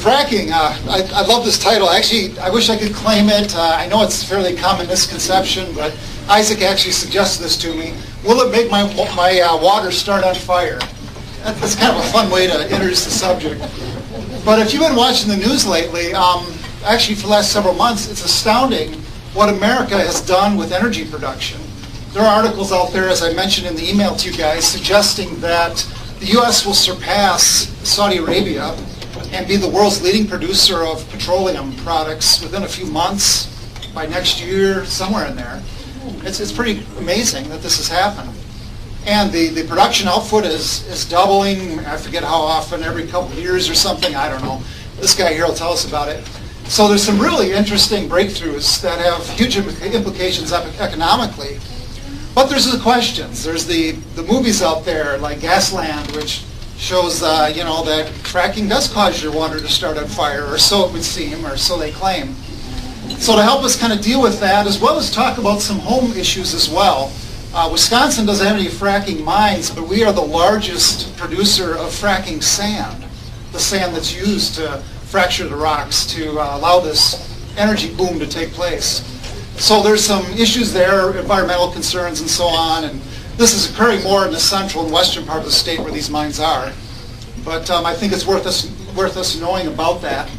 Fracking, I love this title. Actually, I wish I could claim it. I know it's a fairly common misconception, but Isaac actually suggested this to me. Will it make my water start on fire? That's kind of a fun way to introduce the subject. But if you've been watching the news lately, actually for the last several months, it's astounding what America has done with energy production. There are articles out there, as I mentioned in the email to you guys, suggesting that the U.S. will surpass Saudi Arabia and be the world's leading producer of petroleum products within a few months, by next year, somewhere in there. It's pretty amazing that this has happened. And the production output is doubling, I forget how often, every couple of years or something, I don't know. This guy here will tell us about it. So there's some really interesting breakthroughs that have huge implications economically. But there's the questions. There's the movies out there, like Gasland, which shows that fracking does cause your water to start on fire, or so it would seem, or so they claim. So to help us kind of deal with that, as well as talk about some home issues as well, Wisconsin doesn't have any fracking mines, but we are the largest producer of fracking sand, the sand that's used to fracture the rocks to allow this energy boom to take place. So there's some issues there, environmental concerns and so on, and this is occurring more in the central and western part of the state where these mines are. But I think it's worth us knowing about that.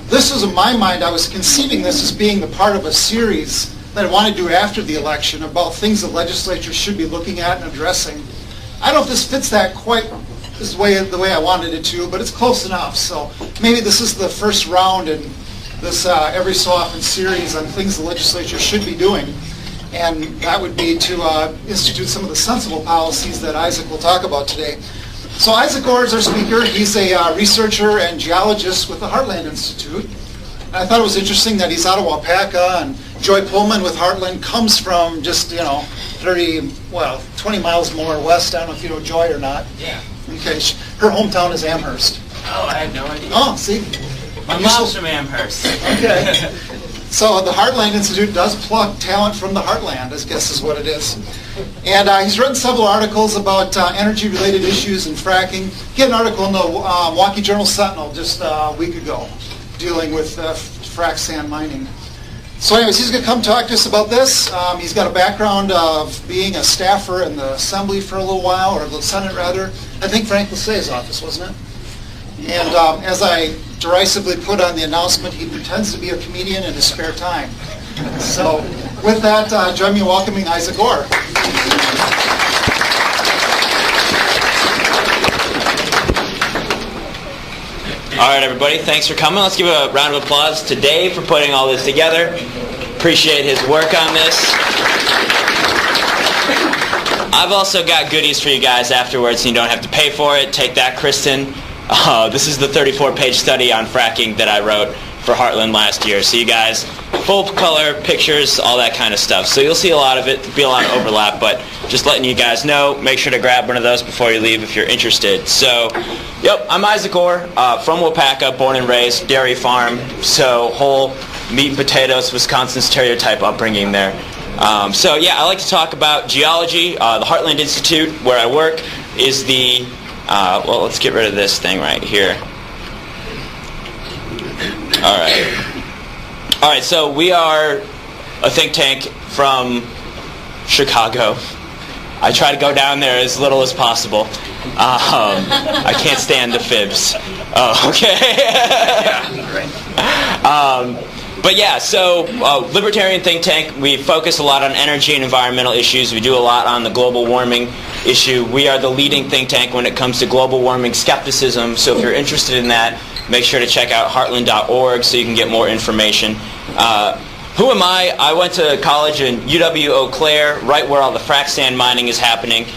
This was in my mind, I was conceiving this as being the part of a series that I want to do after the election about things the legislature should be looking at and addressing. I don't know if this fits that quite the way I wanted it to, but it's close enough. So maybe this is the first round in this every so often series on things the legislature should be doing. And that would be to institute some of the sensible policies that Isaac will talk about today. So Isaac Orr is our speaker. He's a researcher and geologist with the Heartland Institute. And I thought it was interesting that he's out of Waupaca, and Joy Pullman with Heartland comes from just, 20 miles more west. I don't know if you know Joy or not. Yeah. Okay, her hometown is Amherst. Oh, I had no idea. Oh, see? My mom's from Amherst. Okay. So the Heartland Institute does pluck talent from the heartland, I guess is what it is. And he's written several articles about energy-related issues and fracking. He had an article in the Milwaukee Journal-Sentinel just a week ago dealing with frac sand mining. So anyways, he's going to come talk to us about this. He's got a background of being a staffer in the Assembly for a little while, or the Senate rather. I think Frank Lassay's office, wasn't it? And as I derisively put on the announcement, he pretends to be a comedian in his spare time. So with that, join me in welcoming Isaac Orr. All right, everybody, thanks for coming. Let's give a round of applause to Dave for putting all this together. Appreciate his work on this. I've also got goodies for you guys afterwards, and you don't have to pay for it. Take that, Kristen. This is the 34-page study on fracking that I wrote for Heartland last year. So you guys, full color pictures, all that kind of stuff. So you'll see a lot of it, be a lot of overlap, but just letting you guys know, make sure to grab one of those before you leave if you're interested. So, yep, I'm Isaac Orr, from Waupaca, born and raised, dairy farm, so whole meat and potatoes, Wisconsin stereotype upbringing there. So yeah, I like to talk about geology. The Heartland Institute, where I work, is the well, let's get rid of this thing right here. All right, so we are a think tank from Chicago. I try to go down there as little as possible. I can't stand the fibs. Oh, okay. Yeah, right. But yeah, so libertarian think tank, we focus a lot on energy and environmental issues. We do a lot on the global warming issue. We are the leading think tank when it comes to global warming skepticism. So if you're interested in that, make sure to check out heartland.org so you can get more information. Who am I? I went to college in UW-Eau Claire, right where all the frac sand mining is happening.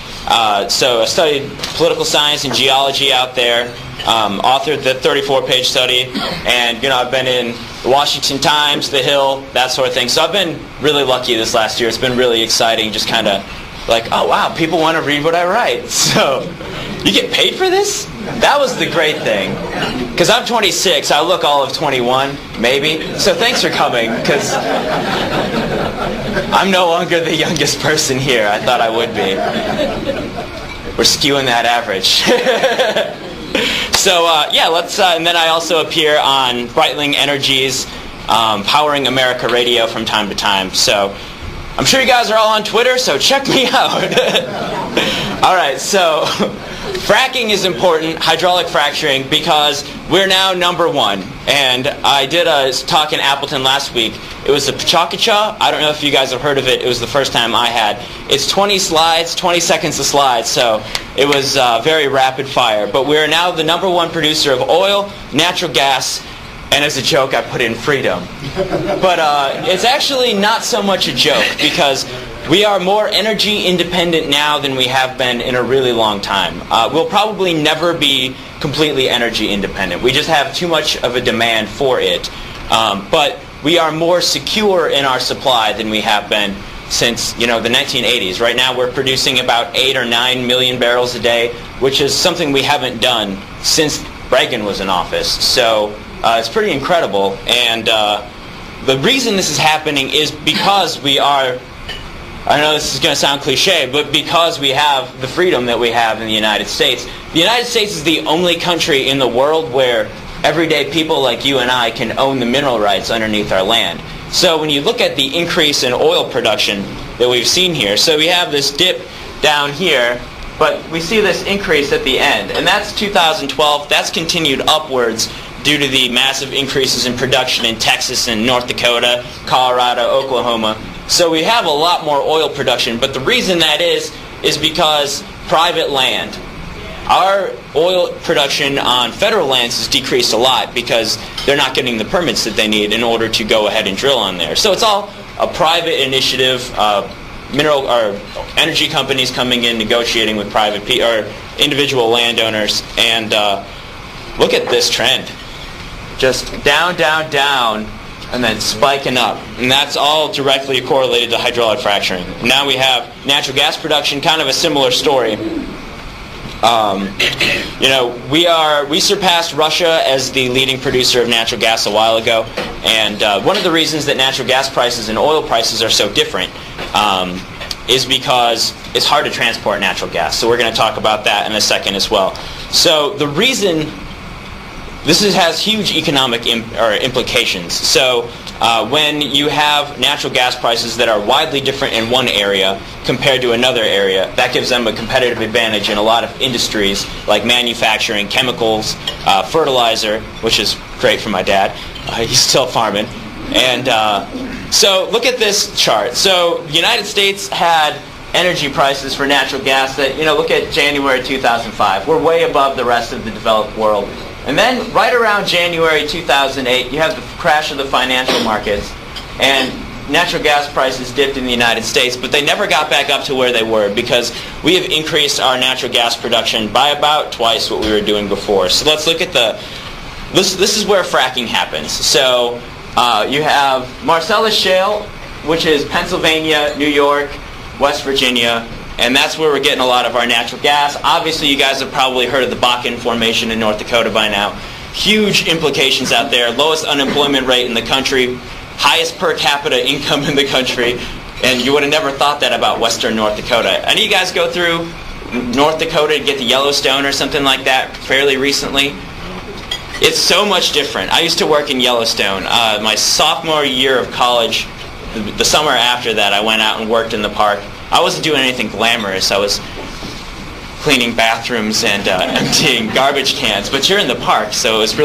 So I studied political science and geology out there, authored the 34-page study, and I've been in the Washington Times, The Hill, that sort of thing. So I've been really lucky this last year. It's been really exciting, just kind of like, oh wow, people want to read what I write. So you get paid for this? That was the great thing. Because I'm 26, I look all of 21, maybe. So thanks for coming, because I'm no longer the youngest person here. I thought I would be. We're skewing that average. So yeah, let's. And then I also appear on Breitling Energy's Powering America Radio from time to time. So I'm sure you guys are all on Twitter, so check me out. All right, so fracking is important, hydraulic fracturing, because we're now number one. And I did a talk in Appleton last week. It was the Pachacacha. I don't know if you guys have heard of it. It was the first time I had. It's 20 slides, 20 seconds a slide, so it was very rapid fire. But we're now the number one producer of oil, natural gas, and as a joke, I put in freedom. But it's actually not so much a joke, because we are more energy independent now than we have been in a really long time. We'll probably never be completely energy independent. We just have too much of a demand for it. But we are more secure in our supply than we have been since, the 1980s. Right now we're producing about 8 or 9 million barrels a day, which is something we haven't done since Reagan was in office. So it's pretty incredible. And the reason this is happening is because we are, I know this is going to sound cliche, but because we have the freedom that we have in the United States. The United States is the only country in the world where everyday people like you and I can own the mineral rights underneath our land. So when you look at the increase in oil production that we've seen here, so we have this dip down here, but we see this increase at the end. And that's 2012. That's continued upwards due to the massive increases in production in Texas and North Dakota, Colorado, Oklahoma. So we have a lot more oil production, but the reason that is because private land. Our oil production on federal lands has decreased a lot because they're not getting the permits that they need in order to go ahead and drill on there. So it's all a private initiative, mineral or energy companies coming in, negotiating with private or individual landowners. And look at this trend. Just down, down, down, and then spiking up. And that's all directly correlated to hydraulic fracturing. Now we have natural gas production, kind of a similar story. We surpassed Russia as the leading producer of natural gas a while ago. And one of the reasons that natural gas prices and oil prices are so different is because it's hard to transport natural gas. So we're going to talk about that in a second as well. So the reason this has huge economic implications. So when you have natural gas prices that are widely different in one area compared to another area, that gives them a competitive advantage in a lot of industries like manufacturing, chemicals, fertilizer, which is great for my dad. He's still farming. And so look at this chart. So the United States had energy prices for natural gas that, look at January 2005. We're way above the rest of the developed world. And then right around January 2008, you have the crash of the financial markets, and natural gas prices dipped in the United States, but they never got back up to where they were because we have increased our natural gas production by about twice what we were doing before. So let's look at this is where fracking happens. So you have Marcellus Shale, which is Pennsylvania, New York, West Virginia, and that's where we're getting a lot of our natural gas. Obviously, you guys have probably heard of the Bakken Formation in North Dakota by now. Huge implications out there. Lowest unemployment rate in the country. Highest per capita income in the country. And you would have never thought that about western North Dakota. Any of you guys go through North Dakota to get to Yellowstone or something like that fairly recently? It's so much different. I used to work in Yellowstone. My sophomore year of college, the summer after that, I went out and worked in the park. I wasn't doing anything glamorous. I was cleaning bathrooms and emptying garbage cans. But you're in the park, so it was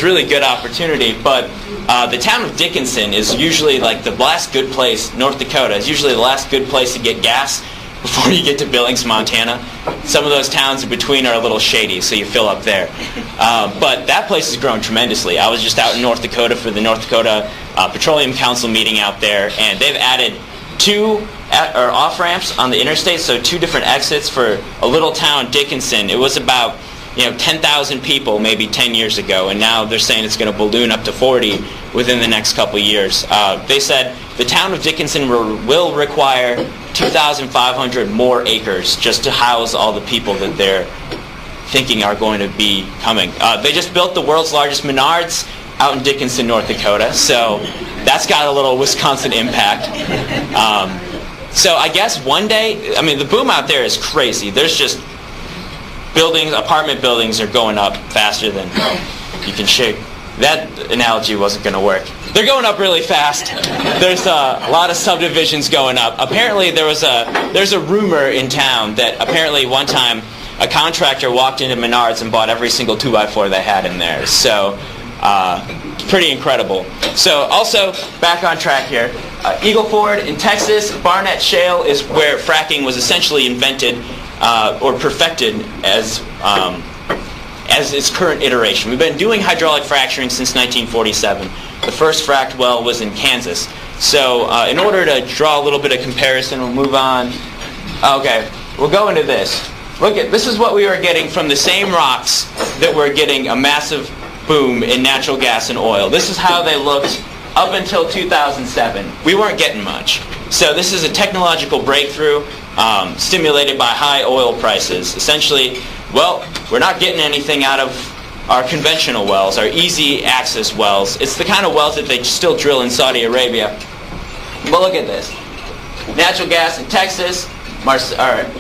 really good opportunity. But the town of Dickinson is usually like the last good place. North Dakota is usually the last good place to get gas before you get to Billings, Montana. Some of those towns in between are a little shady, so you fill up there. But that place has grown tremendously. I was just out in North Dakota for the North Dakota Petroleum Council meeting out there, and they've added 2 off-ramps on the interstate, so 2 different exits for a little town, Dickinson. It was about 10,000 people maybe 10 years ago, and now they're saying it's going to balloon up to 40 within the next couple years. They said the town of Dickinson will require 2,500 more acres just to house all the people that they're thinking are going to be coming. They just built the world's largest Menards out in Dickinson, North Dakota, so that's got a little Wisconsin impact. So I guess one day, the boom out there is crazy. There's just apartment buildings are going up faster than you can shake. That analogy wasn't going to work. They're going up really fast. There's a lot of subdivisions going up. Apparently there's a rumor in town that apparently one time a contractor walked into Menards and bought every single 2x4 they had in there. So pretty incredible. So also, back on track here, Eagle Ford in Texas, Barnett Shale is where fracking was essentially invented or perfected as its current iteration. We've been doing hydraulic fracturing since 1947. The first fracked well was in Kansas. So in order to draw a little bit of comparison, we'll move on. Okay, we'll go into this. Look at this is what we were getting from the same rocks that were getting a massive boom in natural gas and oil. This is how they looked up until 2007. We weren't getting much. So this is a technological breakthrough stimulated by high oil prices. Essentially, well, we're not getting anything out of our conventional wells, our easy access wells. It's the kind of wells that they still drill in Saudi Arabia. But look at this. Natural gas in Texas,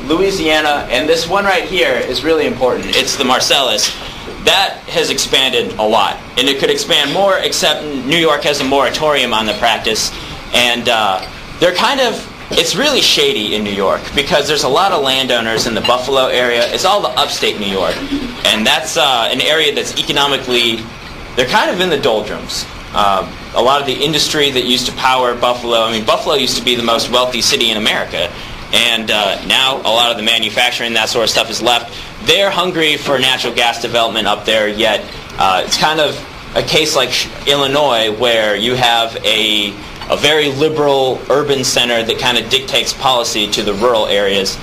Louisiana, and this one right here is really important. It's the Marcellus. That has expanded a lot, and it could expand more, except New York has a moratorium on the practice, and it's really shady in New York because there's a lot of landowners in the Buffalo area. It's all the upstate New York, and that's an area that's economically, they're kind of in the doldrums. A lot of the industry that used to power Buffalo, Buffalo used to be the most wealthy city in America, and now a lot of the manufacturing, that sort of stuff is left. They're hungry for natural gas development up there, yet it's kind of a case like Illinois where you have a very liberal urban center that kind of dictates policy to the rural areas.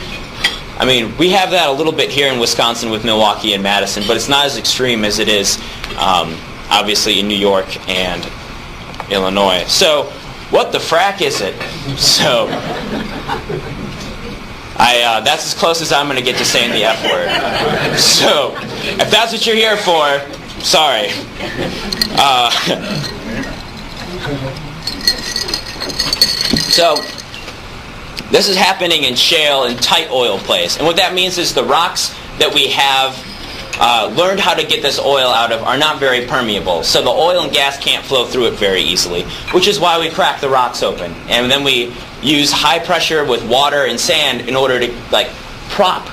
We have that a little bit here in Wisconsin with Milwaukee and Madison, but it's not as extreme as it is obviously in New York and Illinois. So what the frack is it? So that's as close as I'm going to get to saying the F word. So if that's what you're here for, sorry. So this is happening in shale and tight oil plays. And what that means is the rocks that we have learned how to get this oil out of are not very permeable. So the oil and gas can't flow through it very easily, which is why we crack the rocks open. And then we use high pressure with water and sand in order to prop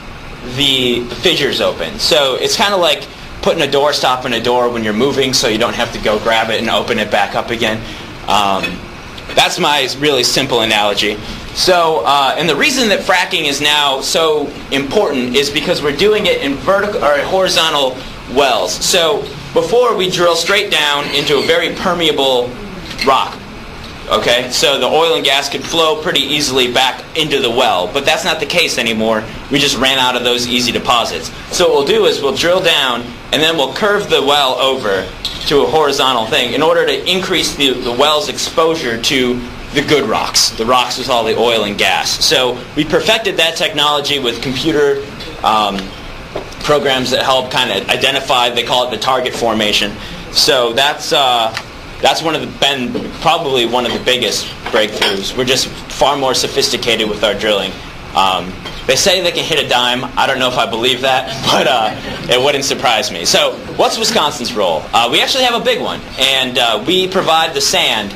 the fissures open. So it's kind of like putting a doorstop in a door when you're moving so you don't have to go grab it and open it back up again. That's my really simple analogy. So, and the reason that fracking is now so important is because we're doing it in vertical or horizontal wells. So before we drill straight down into a very permeable rock. Okay, so the oil and gas could flow pretty easily back into the well, but that's not the case anymore. We just ran out of those easy deposits. So what we'll do is we'll drill down and then we'll curve the well over to a horizontal thing in order to increase the well's exposure to the good rocks, the rocks with all the oil and gas. So we perfected that technology with computer programs that help kind of identify, they call it the target formation. So that's probably one of the biggest breakthroughs. We're just far more sophisticated with our drilling. They say they can hit a dime. I don't know if I believe that, but it wouldn't surprise me. So what's Wisconsin's role? We actually have a big one, and we provide the sand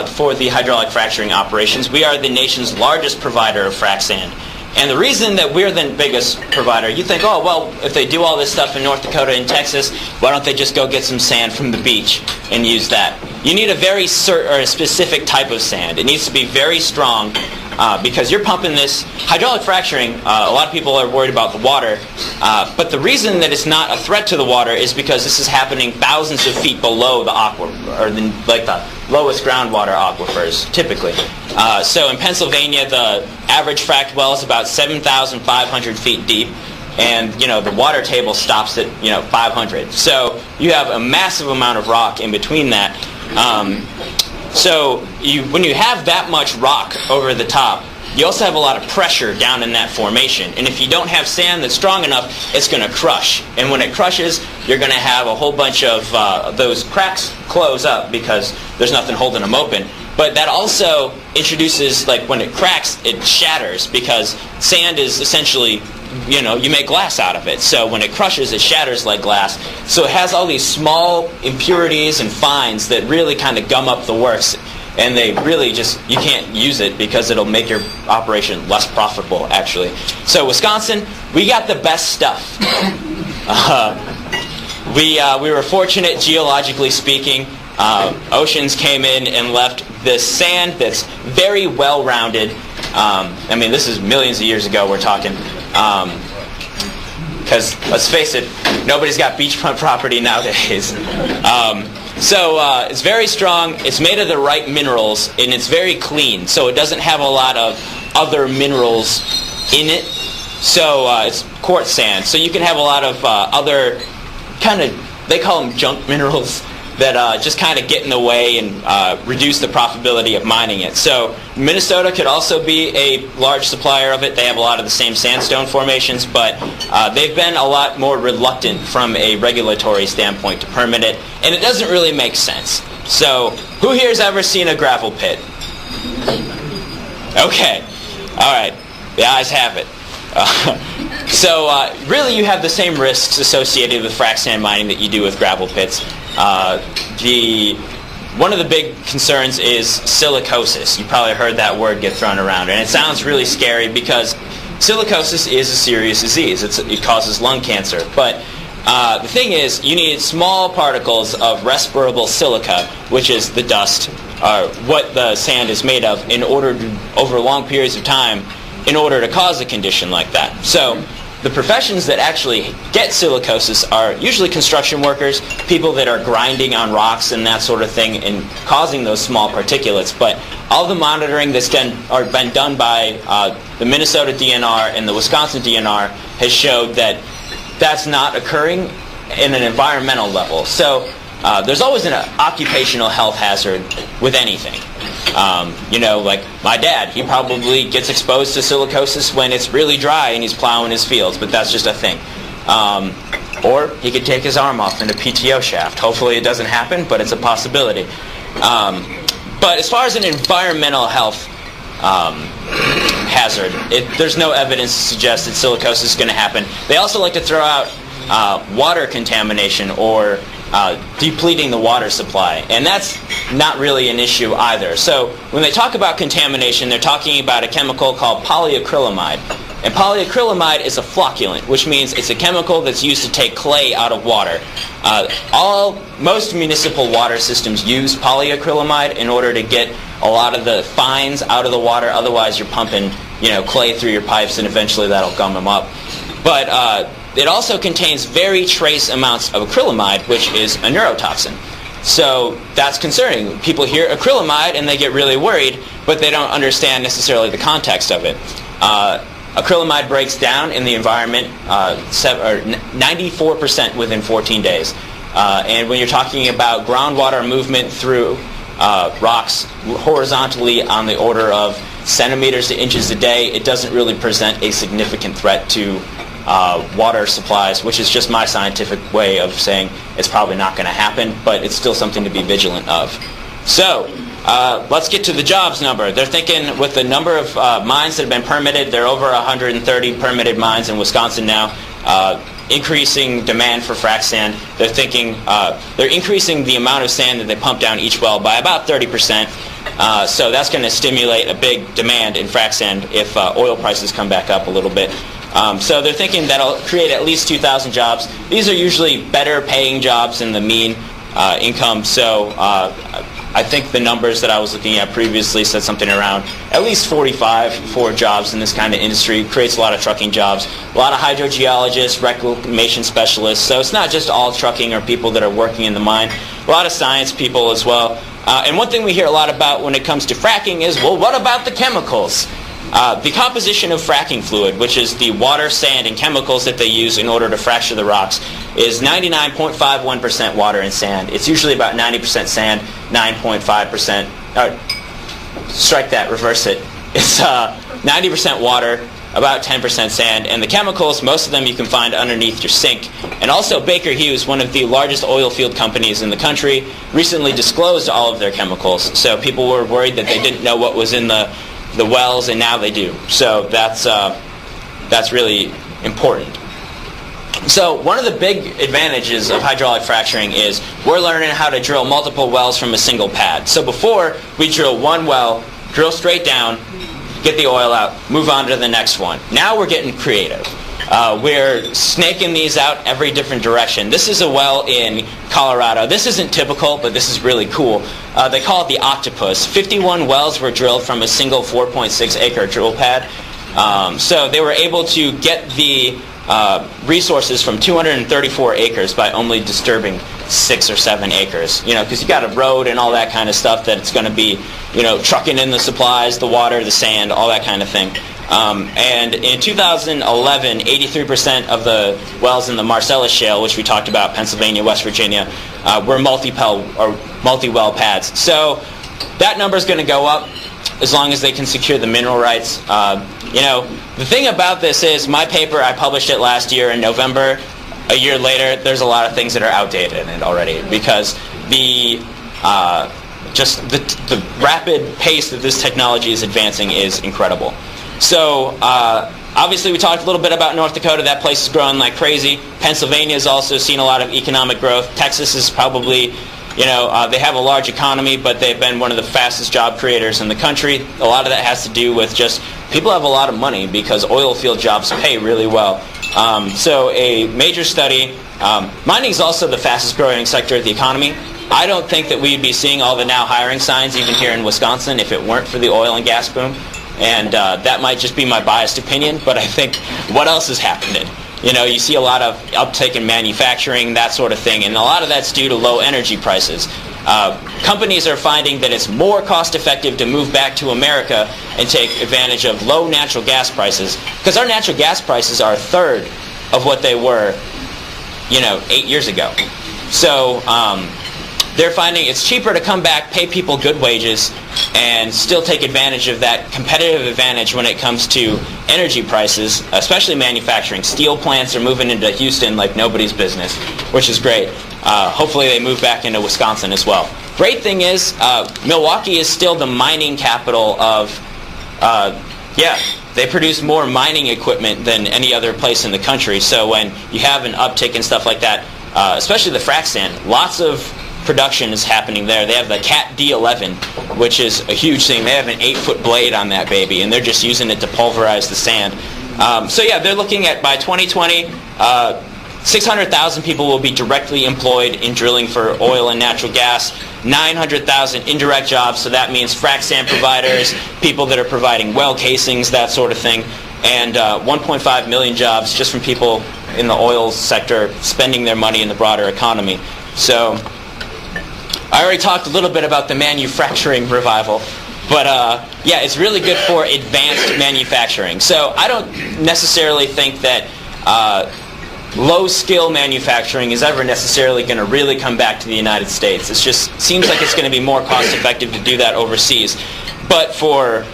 for the hydraulic fracturing operations. We are the nation's largest provider of frac sand. And the reason that we're the biggest provider, you think, oh, well, if they do all this stuff in North Dakota and Texas, why don't they just go get some sand from the beach and use that? You need a very specific type of sand. It needs to be very strong because you're pumping this. Hydraulic fracturing, a lot of people are worried about the water, but the reason that it's not a threat to the water is because this is happening thousands of feet below the aquifer, or the lowest groundwater aquifers, typically. So in Pennsylvania, the average fracked well is about 7,500 feet deep, and the water table stops at 500. So you have a massive amount of rock in between that. So when you have that much rock over the top, you also have a lot of pressure down in that formation. And if you don't have sand that's strong enough, it's going to crush. And when it crushes, you're going to have a whole bunch of those cracks close up because there's nothing holding them open. But that also introduces, when it cracks, it shatters because sand is essentially you make glass out of it. So when it crushes, it shatters like glass. So it has all these small impurities and fines that really kind of gum up the works. And they really you can't use it because it'll make your operation less profitable, actually. So Wisconsin, we got the best stuff. We were fortunate, geologically speaking. Oceans came in and left this sand that's very well-rounded. This is millions of years ago we're talking. Because, let's face it, nobody's got beachfront property nowadays. So it's very strong, it's made of the right minerals, and it's very clean. So it doesn't have a lot of other minerals in it. So it's quartz sand. So you can have a lot of other kind of, they call them junk minerals, that just kind of get in the way and reduce the profitability of mining it. So Minnesota could also be a large supplier of it. They have a lot of the same sandstone formations, but they've been a lot more reluctant from a regulatory standpoint to permit it, and it doesn't really make sense. So who here has ever seen a gravel pit? Okay. All right. The ayes have it. So really you have the same risks associated with frac sand mining that you do with gravel pits. One of the big concerns is silicosis. You probably heard that word get thrown around, and it sounds really scary because silicosis is a serious disease. It causes lung cancer. But the thing is, you need small particles of respirable silica, which is the dust, what the sand is made of, in order to, over long periods of time, in order to cause a condition like that. So the professions that actually get silicosis are usually construction workers, people that are grinding on rocks and that sort of thing and causing those small particulates. But all the monitoring that's been done by the Minnesota DNR and the Wisconsin DNR has showed that that's not occurring in an environmental level. So there's always an occupational health hazard with anything. Like my dad, he probably gets exposed to silicosis when it's really dry and he's plowing his fields, but that's just a thing. Or he could take his arm off in a PTO shaft. Hopefully it doesn't happen, but it's a possibility. But as far as an environmental health hazard, there's no evidence to suggest that silicosis is going to happen. They also like to throw out water contamination or depleting the water supply, and that's not really an issue either. So when they talk about contamination, they're talking about a chemical called polyacrylamide. And polyacrylamide is a flocculant, which means it's a chemical that's used to take clay out of water. Most municipal water systems use polyacrylamide in order to get a lot of the fines out of the water. Otherwise you're pumping clay through your pipes, and eventually that'll gum them up. But it also contains very trace amounts of acrylamide, which is a neurotoxin. So that's concerning. People hear acrylamide and they get really worried, but they don't understand necessarily the context of it. Acrylamide breaks down in the environment 94% within 14 days. And when you're talking about groundwater movement through rocks horizontally on the order of centimeters to inches a day, it doesn't really present a significant threat to water supplies, which is just my scientific way of saying it's probably not going to happen, but it's still something to be vigilant of. So let's get to the jobs number. They're thinking with the number of mines that have been permitted, there are over 130 permitted mines in Wisconsin now, increasing demand for frac sand. They're thinking they're increasing the amount of sand that they pump down each well by about 30%. So that's going to stimulate a big demand in frac sand if oil prices come back up a little bit. So they're thinking that'll create at least 2,000 jobs. These are usually better paying jobs than the mean income. So I think the numbers that I was looking at previously said something around at least 45 for jobs in this kind of industry. It creates a lot of trucking jobs, a lot of hydrogeologists, reclamation specialists. So it's not just all trucking or people that are working in the mine. A lot of science people as well. And one thing we hear a lot about when it comes to fracking is, well, what about the chemicals? The composition of fracking fluid, which is the water, sand, and chemicals that they use in order to fracture the rocks, is 99.51% water and sand. It's usually about 90% sand, 9.5%. Strike that, reverse it. It's 90% water, about 10% sand, and the chemicals, most of them you can find underneath your sink. And also Baker Hughes, one of the largest oil field companies in the country, recently disclosed all of their chemicals. So people were worried that they didn't know what was in the wells, and now they do. So that's really important. So one of the big advantages of hydraulic fracturing is we're learning how to drill multiple wells from a single pad. So before, we drill one well, drill straight down, get the oil out, move on to the next one. Now we're getting creative. We're snaking these out every different direction. This is a well in Colorado. This isn't typical, but this is really cool. They call it the octopus. 51 wells were drilled from a single 4.6 acre drill pad. So they were able to get the resources from 234 acres by only disturbing 6 or 7 acres. Because you got a road and all that kind of stuff that it's going to be, trucking in the supplies, the water, the sand, all that kind of thing. And in 2011, 83% of the wells in the Marcellus Shale, which we talked about, Pennsylvania, West Virginia, were multi-well pads. So that number is going to go up as long as they can secure the mineral rights. The thing about this is my paper, I published it last year in November. A year later, there's a lot of things that are outdated in it already because the rapid pace that this technology is advancing is incredible. So obviously we talked a little bit about North Dakota. That place is growing like crazy. Pennsylvania has also seen a lot of economic growth. Texas is probably, they have a large economy, but they've been one of the fastest job creators in the country. A lot of that has to do with just people have a lot of money because oil field jobs pay really well. So a major study, mining is also the fastest growing sector of the economy. I don't think that we'd be seeing all the now hiring signs even here in Wisconsin if it weren't for the oil and gas boom. And that might just be my biased opinion, but I think what else is happening? You see a lot of uptick in manufacturing, that sort of thing, and a lot of that's due to low energy prices. Companies are finding that it's more cost-effective to move back to America and take advantage of low natural gas prices, because our natural gas prices are a third of what they were, 8 years ago. So they're finding it's cheaper to come back, pay people good wages, and still take advantage of that competitive advantage when it comes to energy prices, especially manufacturing. Steel plants are moving into Houston like nobody's business, which is great. Hopefully they move back into Wisconsin as well. Great thing is, Milwaukee is still the mining capital of, they produce more mining equipment than any other place in the country. So when you have an uptick and stuff like that, especially the frac sand, lots of production is happening there. They have the Cat D11, which is a huge thing. They have an 8-foot blade on that baby, and they're just using it to pulverize the sand. They're looking at, by 2020, 600,000 people will be directly employed in drilling for oil and natural gas, 900,000 indirect jobs, so that means frac sand providers, people that are providing well casings, that sort of thing, and 1.5 million jobs just from people in the oil sector spending their money in the broader economy. So I already talked a little bit about the manufacturing revival, but it's really good for advanced manufacturing. So I don't necessarily think that low-skill manufacturing is ever necessarily going to really come back to the United States. It just seems like it's going to be more cost-effective to do that overseas. But for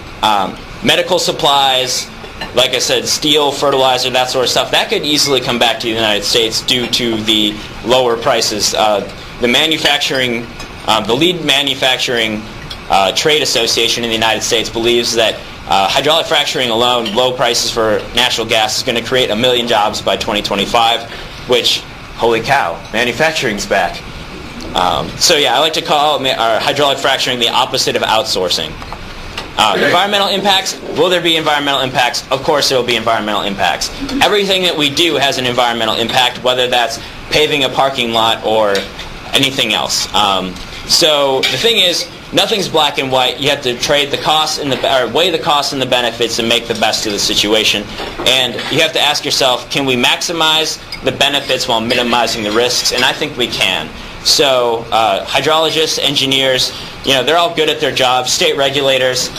medical supplies, like I said, steel, fertilizer, that sort of stuff, that could easily come back to the United States due to the lower prices. The lead manufacturing trade association in the United States believes that hydraulic fracturing alone, low prices for natural gas, is going to create 1 million jobs by 2025, which, holy cow, manufacturing's back. I like to call hydraulic fracturing the opposite of outsourcing. Environmental impacts, will there be environmental impacts? Of course there will be environmental impacts. Everything that we do has an environmental impact, whether that's paving a parking lot or anything else. So the thing is, nothing's black and white. You have to trade the costs weigh the costs and the benefits and make the best of the situation. And you have to ask yourself, can we maximize the benefits while minimizing the risks? And I think we can. So hydrologists, engineers, they're all good at their jobs. State regulators,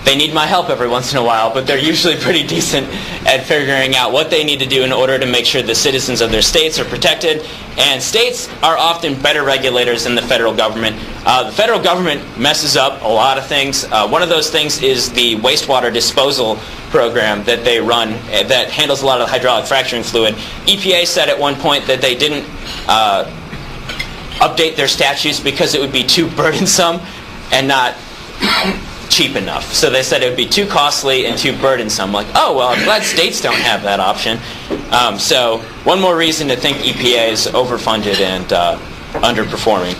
they need my help every once in a while, but they're usually pretty decent at figuring out what they need to do in order to make sure the citizens of their states are protected. And states are often better regulators than the federal government. The federal government messes up a lot of things. One of those things is the wastewater disposal program that they run that handles a lot of the hydraulic fracturing fluid. EPA said at one point that they didn't update their statutes because it would be too burdensome and not cheap enough. So they said it would be too costly and too burdensome. Like, oh, well, I'm glad states don't have that option. So one more reason to think EPA is overfunded and underperforming.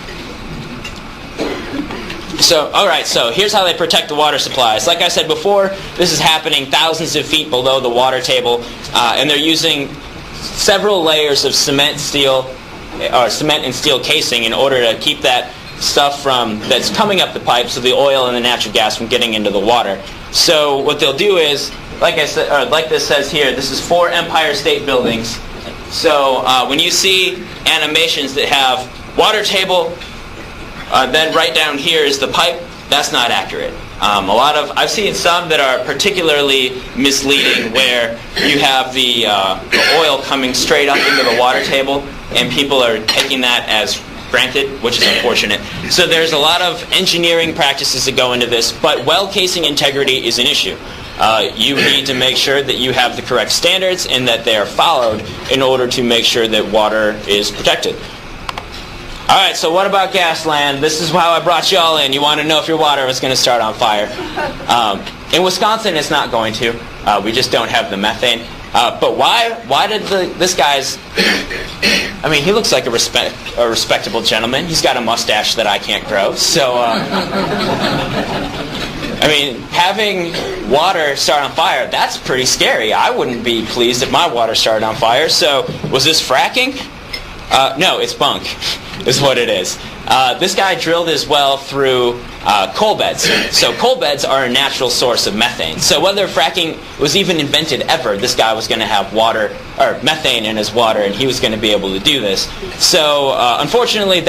So, all right, so here's how they protect the water supplies. Like I said before, this is happening thousands of feet below the water table, and they're using several layers of cement and steel casing in order to keep that stuff that's coming up the pipes, so the oil and the natural gas, from getting into the water. So what they'll do is, like I said, or like this says here, this is 4 Empire State Buildings. So when you see animations that have water table, then right down here is the pipe, that's not accurate. I've seen some that are particularly misleading, where you have the oil coming straight up into the water table, and people are taking that as granted, which is unfortunate. So there's a lot of engineering practices that go into this, but well casing integrity is an issue. You need to make sure that you have the correct standards and that they are followed in order to make sure that water is protected. All right, so what about Gasland? This is how I brought you all in. You want to know if your water is going to start on fire. In Wisconsin, it's not going to. We just don't have the methane. But why did this guy's... I mean, he looks like a respectable gentleman. He's got a mustache that I can't grow. So, I mean, having water start on fire, that's pretty scary. I wouldn't be pleased if my water started on fire. So, was this fracking? No, it's bunk, is what it is. This guy drilled his well through coal beds. So coal beds are a natural source of methane. So whether fracking was even invented ever, this guy was going to have water, or methane in his water, and he was going to be able to do this. So unfortunately,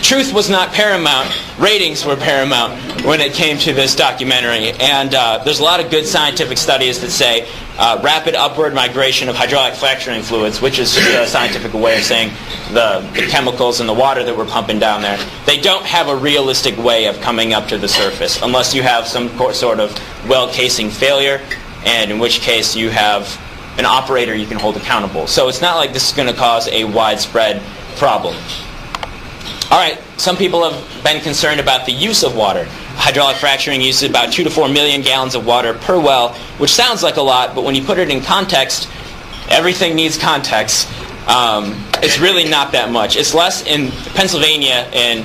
truth was not paramount. Ratings were paramount when it came to this documentary. And there's a lot of good scientific studies that say rapid upward migration of hydraulic fracturing fluids, which is a scientific way of saying the chemicals in the water that we're pumping down there. They don't have a realistic way of coming up to the surface unless you have some sort of well casing failure, and in which case you have an operator you can hold accountable. So it's not like this is going to cause a widespread problem. All right, some people have been concerned about the use of water. Hydraulic fracturing uses about 2 to 4 million gallons of water per well, which sounds like a lot, but when you put it in context, everything needs context. It's really not that much. It's less in Pennsylvania and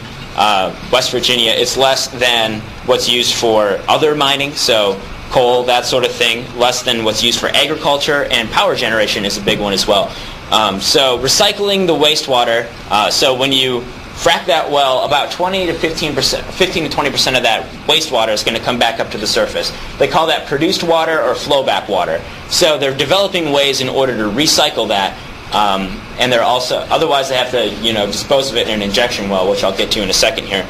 West Virginia. It's less than what's used for other mining, so coal, that sort of thing, less than what's used for agriculture, and power generation is a big one as well. So recycling the wastewater, so when you frack that well, about 15 to 20% of that wastewater is going to come back up to the surface. They call that produced water or flowback water. So they're developing ways in order to recycle that, and they're also, otherwise they have to, dispose of it in an injection well, which I'll get to in a second here.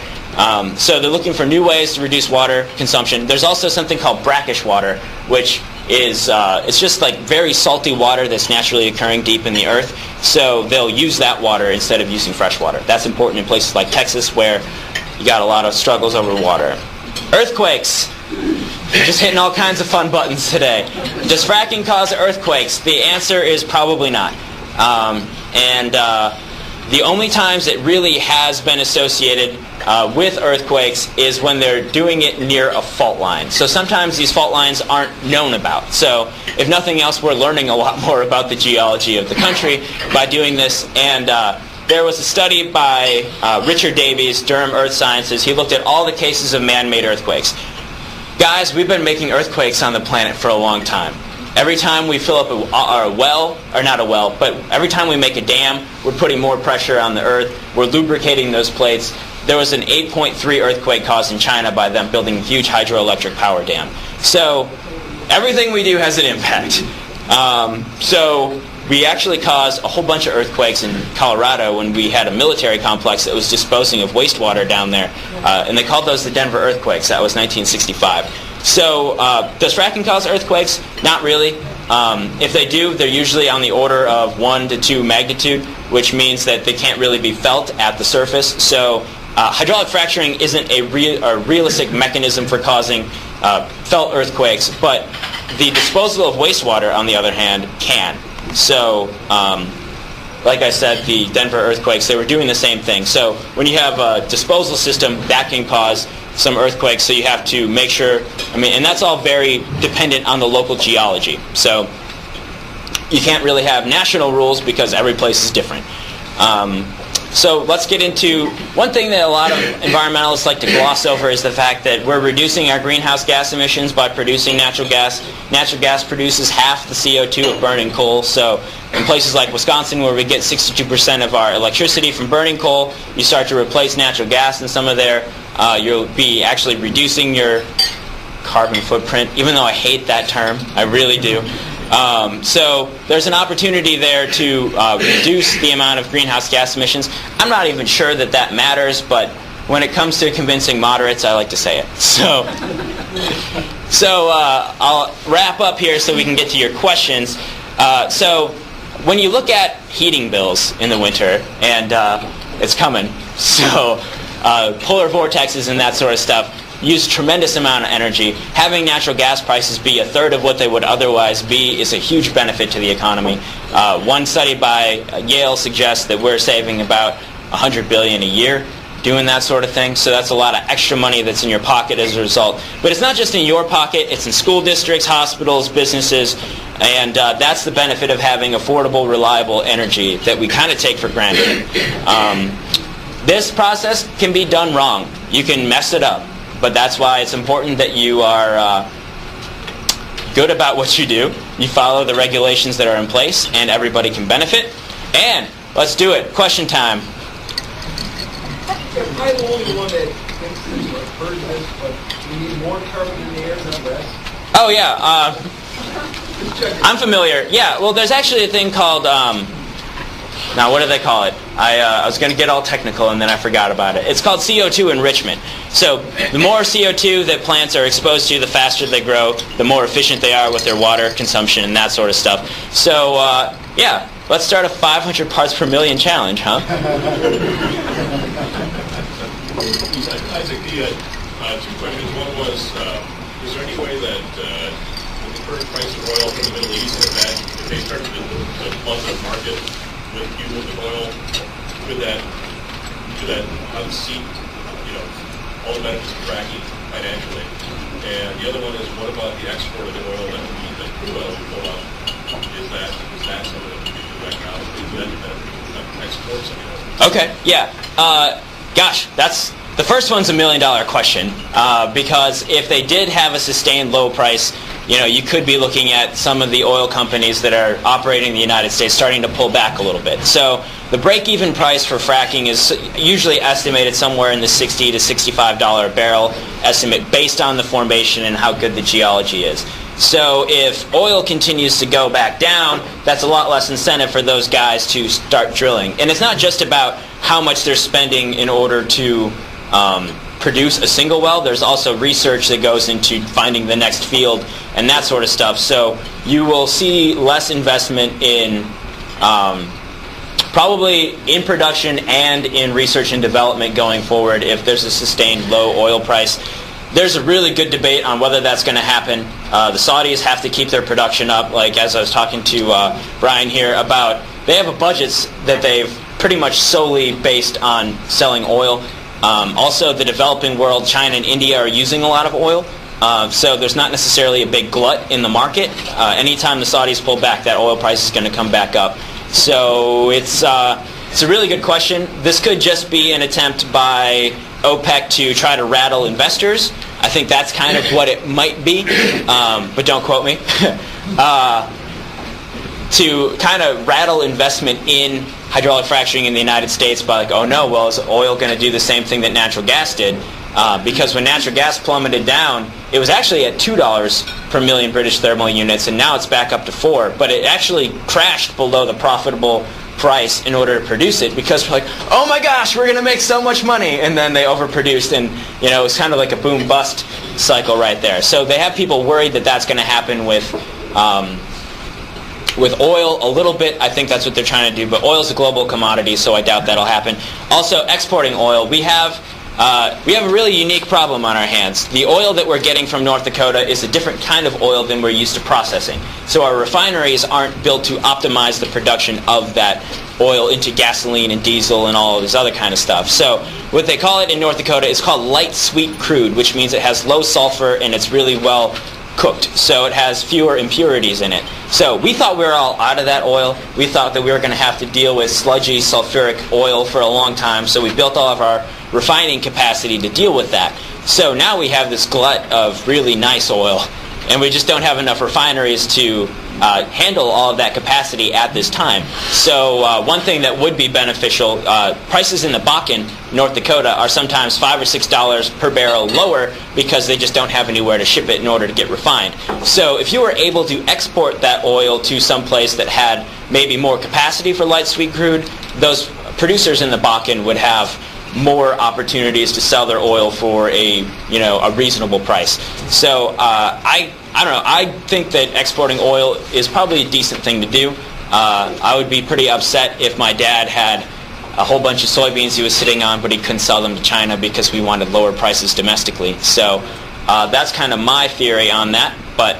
So they're looking for new ways to reduce water consumption. There's also something called brackish water, which is it's just like very salty water that's naturally occurring deep in the earth. So they'll use that water instead of using fresh water. That's important in places like Texas, where you got a lot of struggles over water. Earthquakes. Just hitting all kinds of fun buttons today. Does fracking cause earthquakes? The answer is probably not. The only times it really has been associated with earthquakes is when they're doing it near a fault line. So sometimes these fault lines aren't known about. So if nothing else, we're learning a lot more about the geology of the country by doing this. And there was a study by Richard Davies, Durham Earth Sciences. He looked at all the cases of man-made earthquakes. Guys, we've been making earthquakes on the planet for a long time. Every time we fill up every time we make a dam, we're putting more pressure on the earth. We're lubricating those plates. There was an 8.3 earthquake caused in China by them building a huge hydroelectric power dam. So everything we do has an impact. So we actually caused a whole bunch of earthquakes in Colorado when we had a military complex that was disposing of wastewater down there. And they called those the Denver earthquakes. That was 1965. So does fracking cause earthquakes? Not really. If they do, they're usually on the order of 1 to 2 magnitude, which means that they can't really be felt at the surface. So hydraulic fracturing isn't a realistic mechanism for causing felt earthquakes, but the disposal of wastewater, on the other hand, can. So like I said, the Denver earthquakes, they were doing the same thing. So when you have a disposal system, that can cause some earthquakes, so you have to make sure, and that's all very dependent on the local geology. So you can't really have national rules because every place is different. So let's get into one thing that a lot of environmentalists like to gloss over is the fact that we're reducing our greenhouse gas emissions by producing natural gas. Natural gas produces half the CO2 of burning coal. So in places like Wisconsin, where we get 62% of our electricity from burning coal, you start to replace natural gas in some of there, you'll be actually reducing your carbon footprint, even though I hate that term. I really do. So there's an opportunity there to reduce the amount of greenhouse gas emissions. I'm not even sure that that matters, but when it comes to convincing moderates, I like to say it. So I'll wrap up here so we can get to your questions. So when you look at heating bills in the winter, and it's coming, so polar vortexes and that sort of stuff, use a tremendous amount of energy. Having natural gas prices be a third of what they would otherwise be is a huge benefit to the economy. One study by Yale suggests that we're saving about $100 billion a year doing that sort of thing. So that's a lot of extra money that's in your pocket as a result. But it's not just in your pocket. It's in school districts, hospitals, businesses. And that's the benefit of having affordable, reliable energy that we kind of take for granted. This process can be done wrong. You can mess it up. But that's why it's important that you are good about what you do. You follow the regulations that are in place, and everybody can benefit. And let's do it. Question time. Am I the only one that thinks this or heard this, but we need more carbon in the air, not less? Oh, yeah. I'm familiar. Yeah, well, there's actually a thing called... now, what do they call it? I was going to get all technical, and then I forgot about it. It's called CO2 enrichment. So the more CO2 that plants are exposed to, the faster they grow, the more efficient they are with their water consumption and that sort of stuff. So, yeah, let's start a 500 parts per million challenge, huh? Isaac, two questions. One was, is there any way that with the current price of oil from the Middle East, if they start to flood the market with cumulative oil, could that unseat, all the benefits of fracking financially? And the other one is, what about the export of the oil that crude oil we pull out? Is that something that we can do right now? Is that the benefit of exports of oil? Okay, yeah. Gosh, the first one's $1 million question, because if they did have a sustained low price, you could be looking at some of the oil companies that are operating in the United States starting to pull back a little bit. So the break-even price for fracking is usually estimated somewhere in the $60 to $65 a barrel estimate based on the formation and how good the geology is. So if oil continues to go back down, that's a lot less incentive for those guys to start drilling. And it's not just about how much they're spending in order to produce a single well. There's also research that goes into finding the next field and that sort of stuff. So you will see less investment in probably in production and in research and development going forward if there's a sustained low oil price. There's a really good debate on whether that's going to happen. The Saudis have to keep their production up, like as I was talking to Brian here about, they have a budgets that they've pretty much solely based on selling oil. Also, the developing world, China and India, are using a lot of oil. So there's not necessarily a big glut in the market. Anytime the Saudis pull back, that oil price is going to come back up. So it's a really good question. This could just be an attempt by OPEC to try to rattle investors. I think that's kind of what it might be, but don't quote me. To kind of rattle investment in hydraulic fracturing in the United States by like, oh no, well, is oil going to do the same thing that natural gas did? Because when natural gas plummeted down, it was actually at $2 per million British thermal units, and now it's back up to $4. But it actually crashed below the profitable price in order to produce it because we're like, oh my gosh, we're going to make so much money, and then they overproduced, and it was kind of like a boom-bust cycle right there. So they have people worried that that's going to happen with oil a little bit. I think that's what they're trying to do, but oil is a global commodity, so I doubt that'll happen. Also, exporting oil, we have a really unique problem on our hands. The oil that we're getting from North Dakota is a different kind of oil than we're used to processing. So our refineries aren't built to optimize the production of that oil into gasoline and diesel and all of this other kind of stuff. So what they call it in North Dakota is called light sweet crude, which means it has low sulfur and it's really well cooked. So it has fewer impurities in it. So we thought we were all out of that oil. We thought that we were going to have to deal with sludgy sulfuric oil for a long time. So we built all of our refining capacity to deal with that. So now we have this glut of really nice oil, and we just don't have enough refineries to handle all of that capacity at this time. So one thing that would be beneficial, prices in the Bakken, North Dakota, are sometimes $5 or $6 per barrel lower because they just don't have anywhere to ship it in order to get refined. So if you were able to export that oil to some place that had maybe more capacity for light sweet crude, those producers in the Bakken would have more opportunities to sell their oil for a reasonable price. So I don't know. I think that exporting oil is probably a decent thing to do. I would be pretty upset if my dad had a whole bunch of soybeans he was sitting on, but he couldn't sell them to China because we wanted lower prices domestically. So that's kind of my theory on that. But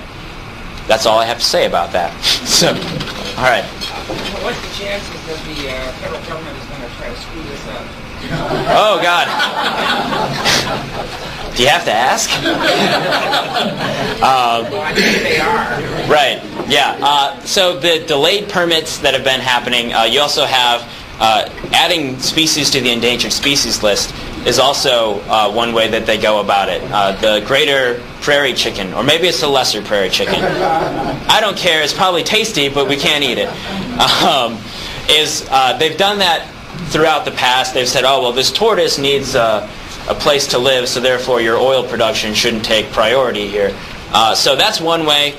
that's all I have to say about that. So, all right. What's the chances that the federal government is going to try to screw this up? Oh, God. Do you have to ask? Well, I think they are. Right, yeah. So the delayed permits that have been happening, you also have adding species to the endangered species list is also one way that they go about it. The greater prairie chicken, or maybe it's the lesser prairie chicken. I don't care. It's probably tasty, but we can't eat it. They've done that throughout the past. They've said, oh, well, this tortoise needs a place to live, so therefore your oil production shouldn't take priority here. So that's one way.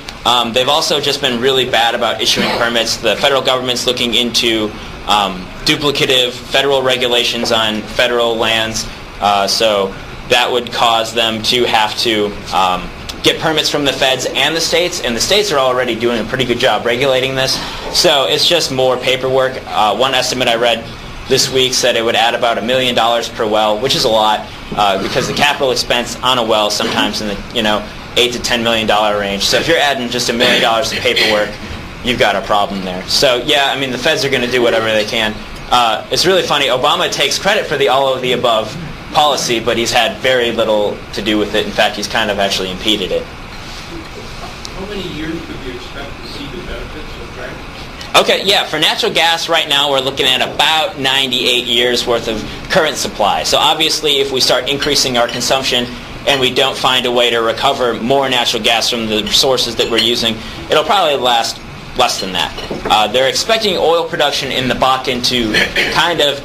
They've also just been really bad about issuing permits. The federal government's looking into duplicative federal regulations on federal lands, so that would cause them to have to get permits from the feds and the states are already doing a pretty good job regulating this. So it's just more paperwork. One estimate I read this week said it would add about $1 million per well, which is a lot, because the capital expense on a well sometimes in the $8 to $10 million range. So if you're adding just $1 million of paperwork, you've got a problem there. So yeah, I mean, the feds are going to do whatever they can. It's really funny. Obama takes credit for the all of the above policy, but he's had very little to do with it. In fact, he's kind of actually impeded it. How many years could we expect to see the benefits of fracking? Okay, yeah, for natural gas right now we're looking at about 98 years worth of current supply. So obviously if we start increasing our consumption and we don't find a way to recover more natural gas from the sources that we're using, it'll probably last less than that. They're expecting oil production in the Bakken to kind of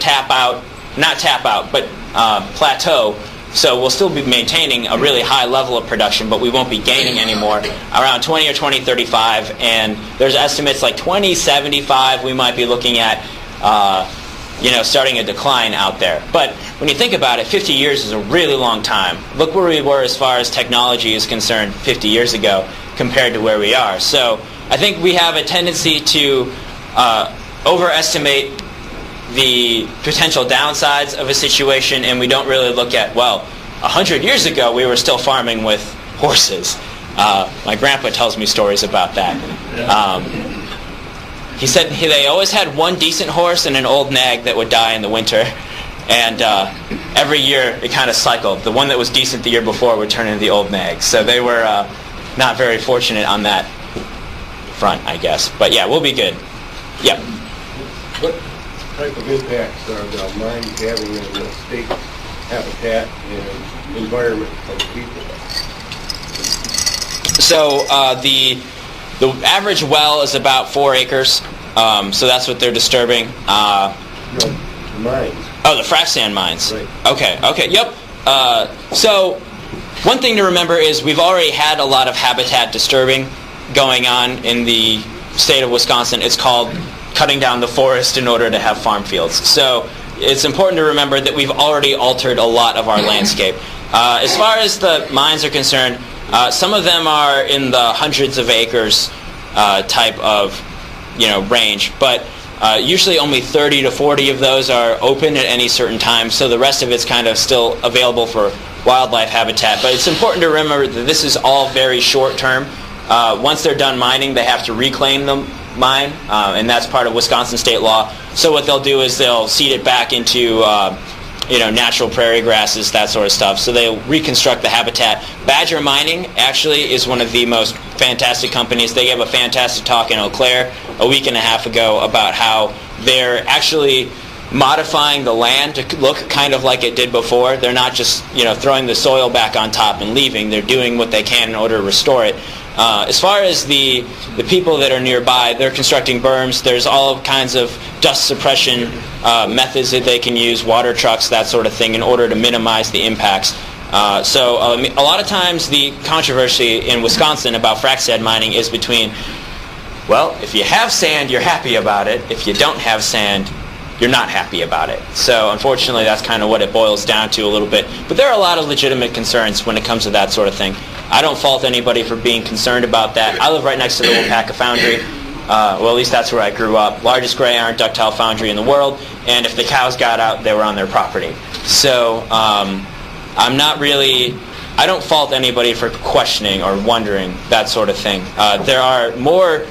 plateau. So we'll still be maintaining a really high level of production, but we won't be gaining anymore. Around 20 or 2035, and there's estimates like 2075 we might be looking at starting a decline out there. But when you think about it, 50 years is a really long time. Look where we were as far as technology is concerned 50 years ago compared to where we are. So I think we have a tendency to overestimate the potential downsides of a situation, and we don't really look at, 100 years ago we were still farming with horses. My grandpa tells me stories about that. He said they always had one decent horse and an old nag that would die in the winter, and every year it kind of cycled. The one that was decent the year before would turn into the old nag. So they were not very fortunate on that front, I guess. But yeah, we'll be good. Yep. What type of impacts are the mines having on the state habitat and environment of the people? So the average well is about 4 acres. So that's what they're disturbing. The mines. Oh, the frac sand mines. Right. Okay, yep. So one thing to remember is we've already had a lot of habitat disturbing going on in the state of Wisconsin. It's called cutting down the forest in order to have farm fields. So it's important to remember that we've already altered a lot of our landscape. As far as the mines are concerned, some of them are in the hundreds of acres type of range, but usually only 30 to 40 of those are open at any certain time, so the rest of it's kind of still available for wildlife habitat. But it's important to remember that this is all very short term. Once they're done mining, they have to reclaim the mine, and that's part of Wisconsin state law. So what they'll do is they'll seed it back into natural prairie grasses, that sort of stuff. So they'll reconstruct the habitat. Badger Mining actually is one of the most fantastic companies. They gave a fantastic talk in Eau Claire a week and a half ago about how they're actually modifying the land to look kind of like it did before. They're not just throwing the soil back on top and leaving. They're doing what they can in order to restore it. As far as the people that are nearby, they're constructing berms. There's all kinds of dust suppression methods that they can use, water trucks, that sort of thing, in order to minimize the impacts. So a lot of times the controversy in Wisconsin about frac sand mining is between, well, if you have sand, you're happy about it. If you don't have sand, you're not happy about it. So unfortunately, that's kind of what it boils down to a little bit. But there are a lot of legitimate concerns when it comes to that sort of thing. I don't fault anybody for being concerned about that. I live right next to the Wapaka Foundry. Well, at least that's where I grew up. Largest gray iron ductile foundry in the world. And if the cows got out, they were on their property. So I don't fault anybody for questioning or wondering that sort of thing. There are more,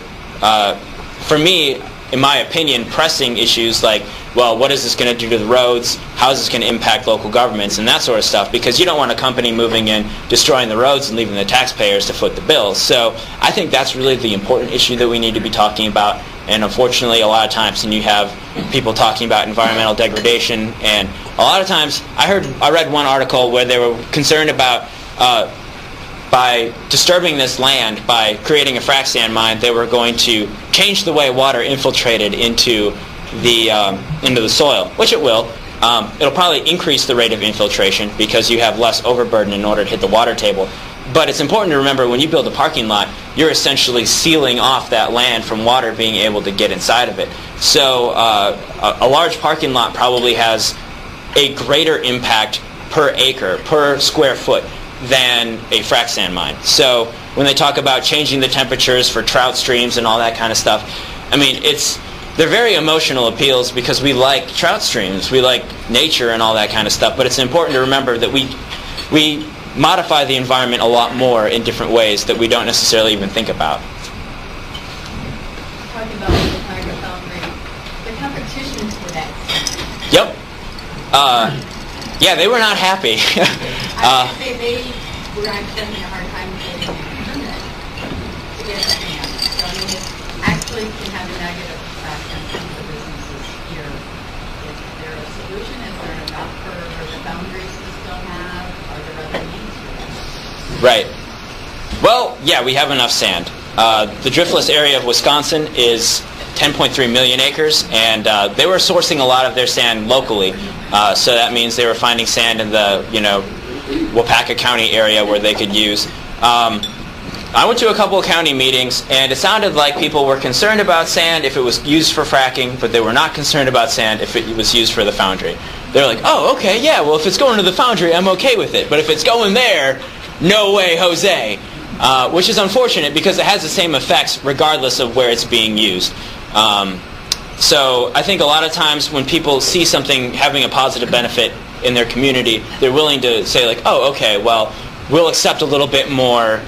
for me, in my opinion, pressing issues like, well, what is this going to do to the roads? How is this going to impact local governments and that sort of stuff? Because you don't want a company moving in, destroying the roads and leaving the taxpayers to foot the bill. So I think that's really the important issue that we need to be talking about. And unfortunately, a lot of times when you have people talking about environmental degradation, and a lot of times I read one article where they were concerned about by disturbing this land, by creating a frac sand mine, they were going to change the way water infiltrated into the soil, which it will. It'll probably increase the rate of infiltration because you have less overburden in order to hit the water table. But it's important to remember when you build a parking lot, you're essentially sealing off that land from water being able to get inside of it. So a large parking lot probably has a greater impact per acre, per square foot, than a frac sand mine. So when they talk about changing the temperatures for trout streams and all that kind of stuff, I mean, they're very emotional appeals because we like trout streams, we like nature and all that kind of stuff, but it's important to remember that we modify the environment a lot more in different ways that we don't necessarily even think about. Talking about the Wapaka Foundry, the competition for that. Yep. Yeah, they were not happy. I would say they were actually having a hard time getting a permit to get the sand. So I mean, it actually can have a negative effect on some of the businesses here. Is there a solution? Is there enough for the boundaries to still have? Are there other needs for that? Right. Well, yeah, we have enough sand. The driftless area of Wisconsin is 10.3 million acres, and they were sourcing a lot of their sand locally. So that means they were finding sand in the, Wapaka County area where they could use. I went to a couple of county meetings, and it sounded like people were concerned about sand if it was used for fracking, but they were not concerned about sand if it was used for the foundry. They're like, oh, okay, yeah, well, if it's going to the foundry, I'm okay with it. But if it's going there, no way, Jose. Which is unfortunate because it has the same effects regardless of where it's being used. So I think a lot of times when people see something having a positive benefit in their community, they're willing to say like, oh, okay, well, we'll accept a little bit more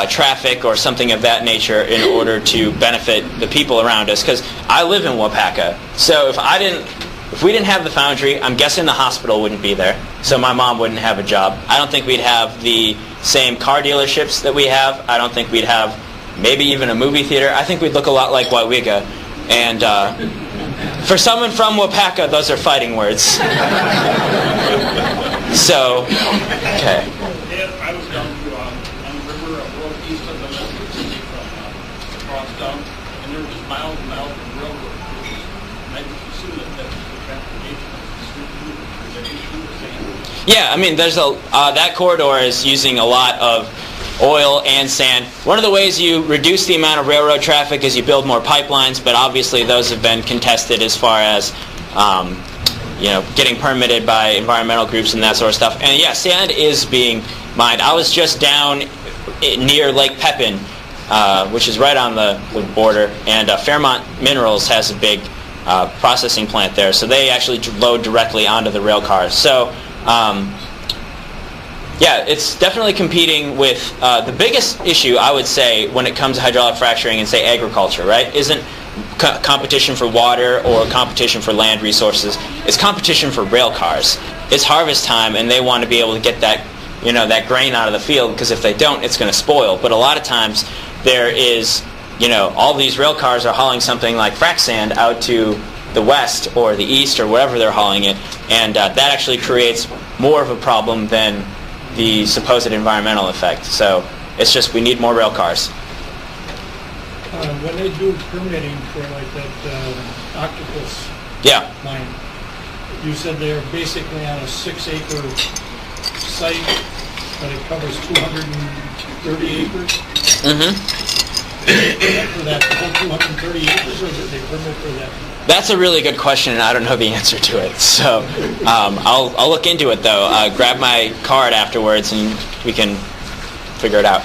traffic or something of that nature in order to benefit the people around us. Because I live in Wapaka, so if we didn't have the foundry, I'm guessing the hospital wouldn't be there, so my mom wouldn't have a job. I don't think we'd have the same car dealerships that we have. I don't think we'd have maybe even a movie theater. I think we'd look a lot like Wawega. And for someone from Wapaka, those are fighting words. So, okay. I was down to on the river, a road east of the Mississippi from across down, and there were just miles and miles of railroad. And I just assumed that was the transportation of the street. Is that issue the same? Yeah, I mean, there's that corridor is using a lot of oil and sand. One of the ways you reduce the amount of railroad traffic is you build more pipelines, but obviously those have been contested as far as getting permitted by environmental groups and that sort of stuff. And yeah, sand is being mined. I was just down near Lake Pepin, which is right on the border, and Fairmont Minerals has a big processing plant there, so they actually load directly onto the rail cars. So yeah, it's definitely competing with the biggest issue, I would say, when it comes to hydraulic fracturing and, say, agriculture, right, isn't competition for water or competition for land resources. It's competition for rail cars. It's harvest time, and they want to be able to get that, that grain out of the field, because if they don't, it's going to spoil. But a lot of times there is, all these rail cars are hauling something like frac sand out to the west or the east or wherever they're hauling it, and that actually creates more of a problem than the supposed environmental effect. So it's just we need more rail cars. When they do permitting for like that octopus mine, you said they're basically on a 6-acre site, but it covers 230 acres? Mm-hmm. For that whole 230 acres, or did they permit for that? That's a really good question, and I don't know the answer to it. So I'll look into it, though. Grab my card afterwards, and we can figure it out.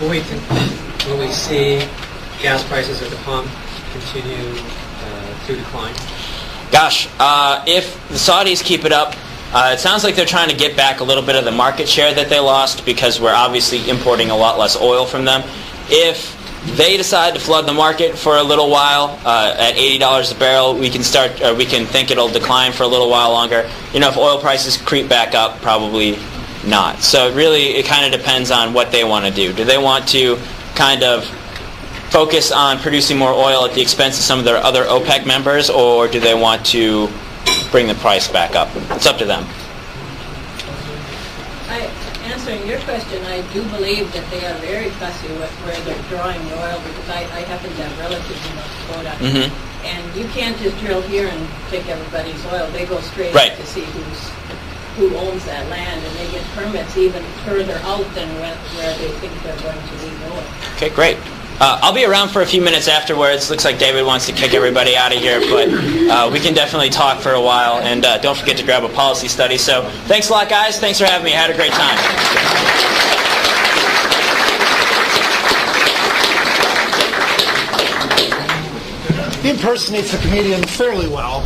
Will we see gas prices at the pump continue to decline? Gosh, if the Saudis keep it up, it sounds like they're trying to get back a little bit of the market share that they lost, because we're obviously importing a lot less oil from them. If they decide to flood the market for a little while at $80 a barrel, we can think it'll decline for a little while longer. If oil prices creep back up, probably not. So really, it kind of depends on what they want to do. Do they want to kind of focus on producing more oil at the expense of some of their other OPEC members, or do they want to bring the price back up? It's up to them. Answering your question, I do believe that they are very fussy with where they're drawing the oil, because I happen to have relatives in North Dakota, and you can't just drill here and take everybody's oil. They go straight Right. to see who owns that land, and they get permits even further out than where they think they're going to leave oil. Okay, great. I'll be around for a few minutes afterwards. Looks like David wants to kick everybody out of here, but we can definitely talk for a while. And don't forget to grab a policy study. So thanks a lot, guys. Thanks for having me. I had a great time. He impersonates the comedian fairly well.